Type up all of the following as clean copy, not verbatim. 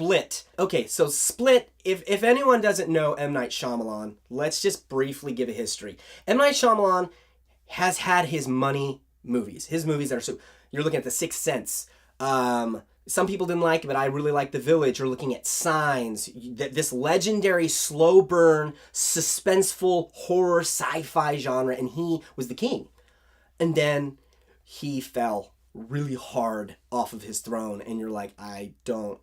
Split. Okay, so Split, if anyone doesn't know M. Night Shyamalan, let's just briefly give a history. M. Night Shyamalan has had his money movies. His movies that are so... You're looking at The Sixth Sense. Some people didn't like it, but I really like The Village. You're looking at Signs. This legendary, slow burn, suspenseful horror sci-fi genre, and he was the king. And then he fell really hard off of his throne, and you're like, I don't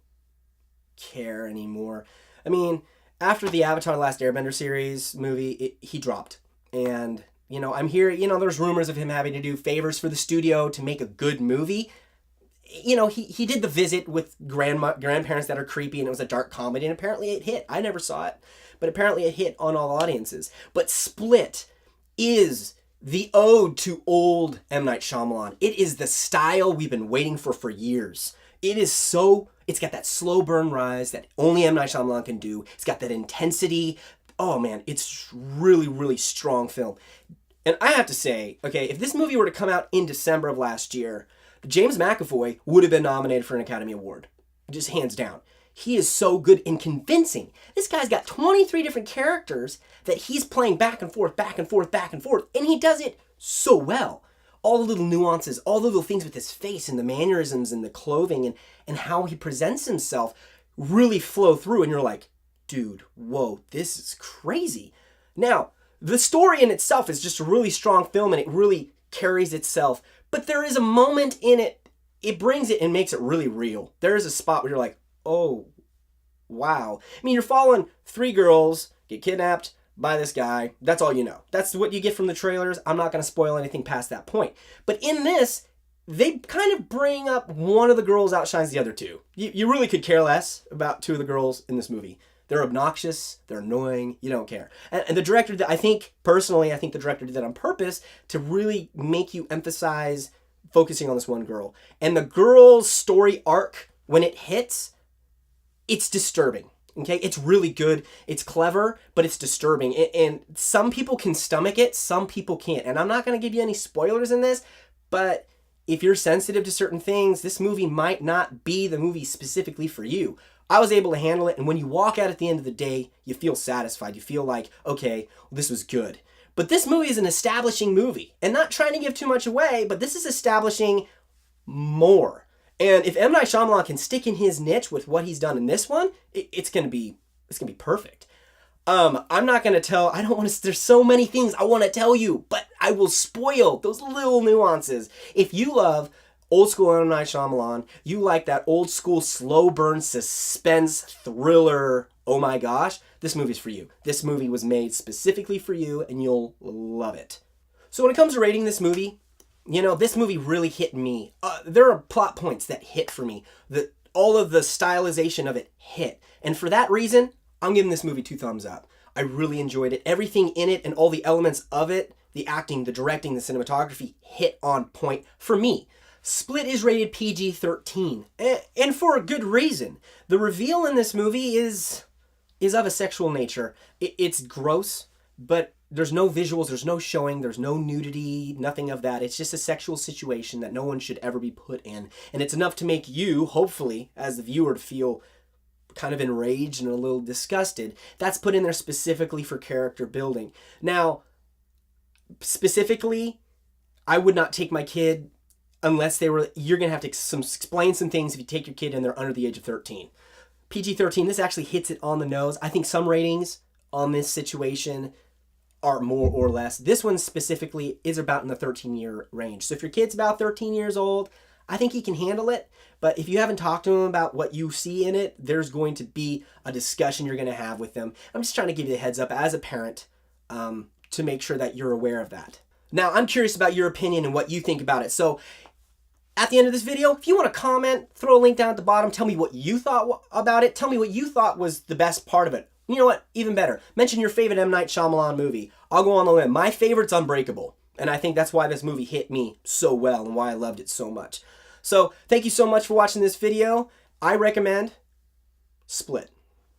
care anymore. I mean, after the Avatar: The Last Airbender series movie, he dropped. And, you know, I'm here, you know, there's rumors of him having to do favors for the studio to make a good movie. You know, he did The Visit with grandparents that are creepy, and it was a dark comedy, and apparently it hit. I never saw it, but apparently it hit on all audiences. But Split is the ode to old M. Night Shyamalan. It is the style we've been waiting for years. It is so... It's got that slow burn rise that only M. Night Shyamalan can do. It's got that intensity. Oh, man, it's really, really strong film. And I have to say, okay, if this movie were to come out in December of last year, James McAvoy would have been nominated for an Academy Award. Just hands down. He is so good and convincing. This guy's got 23 different characters that he's playing back and forth, back and forth, back and forth. And he does it so well. All the little nuances, all the little things with his face and the mannerisms and the clothing and how he presents himself really flow through. And you're like, dude, whoa, this is crazy. Now, the story in itself is just a really strong film, and it really carries itself. But there is a moment in it, it brings it and makes it really real. There is a spot where you're like, oh, wow. I mean, you're following 3 girls get kidnapped by this guy. That's all you know. That's what you get from the trailers. I'm not going to spoil anything past that point. But in this, they kind of bring up one of the girls outshines the other 2. You really could care less about 2 of the girls in this movie. They're obnoxious. They're annoying. You don't care. And the director, I think the director did that on purpose to really make you emphasize focusing on this one girl. And the girl's story arc, when it hits, it's disturbing. Okay? It's really good. It's clever, but it's disturbing. And some people can stomach it. Some people can't. And I'm not going to give you any spoilers in this, but if you're sensitive to certain things, this movie might not be the movie specifically for you. I was able to handle it, and when you walk out at the end of the day, you feel satisfied. You feel like, okay, well, this was good. But this movie is an establishing movie, and not trying to give too much away, but this is establishing more. And if M. Night Shyamalan can stick in his niche with what he's done in this one, it's gonna be perfect. I'm not gonna tell. I don't want to. There's so many things I want to tell you, but I will spoil those little nuances. If you love old school M. Night Shyamalan, you like that old school slow burn suspense thriller, oh my gosh, this movie's for you. This movie was made specifically for you, and you'll love it. So when it comes to rating this movie, you know, this movie really hit me. There are plot points that hit for me. All of the stylization of it hit. And for that reason, I'm giving this movie 2 thumbs up. I really enjoyed it. Everything in it and all the elements of it, the acting, the directing, the cinematography, hit on point for me. Split is rated PG-13, and for a good reason. The reveal in this movie is of a sexual nature. It's gross, but there's no visuals, there's no showing, there's no nudity, nothing of that. It's just a sexual situation that no one should ever be put in. And it's enough to make you, hopefully, as the viewer, to feel kind of enraged and a little disgusted. That's put in there specifically for character building. Now, specifically, I would not take my kid unless you're going to have to explain some things if you take your kid and they're under the age of 13. PG-13, this actually hits it on the nose. I think some ratings on this situation are more or less. This one specifically is about in the 13-year range. So if your kid's about 13 years old, I think he can handle it. But if you haven't talked to him about what you see in it, there's going to be a discussion you're going to have with them. I'm just trying to give you the heads up as a parent to make sure that you're aware of that. Now, I'm curious about your opinion and what you think about it. So at the end of this video, if you want to comment, throw a link down at the bottom. Tell me what you thought about it. Tell me what you thought was the best part of it. You know what? Even better. Mention your favorite M. Night Shyamalan movie. I'll go on the limb. My favorite's Unbreakable. And I think that's why this movie hit me so well and why I loved it so much. So thank you so much for watching this video. I recommend Split.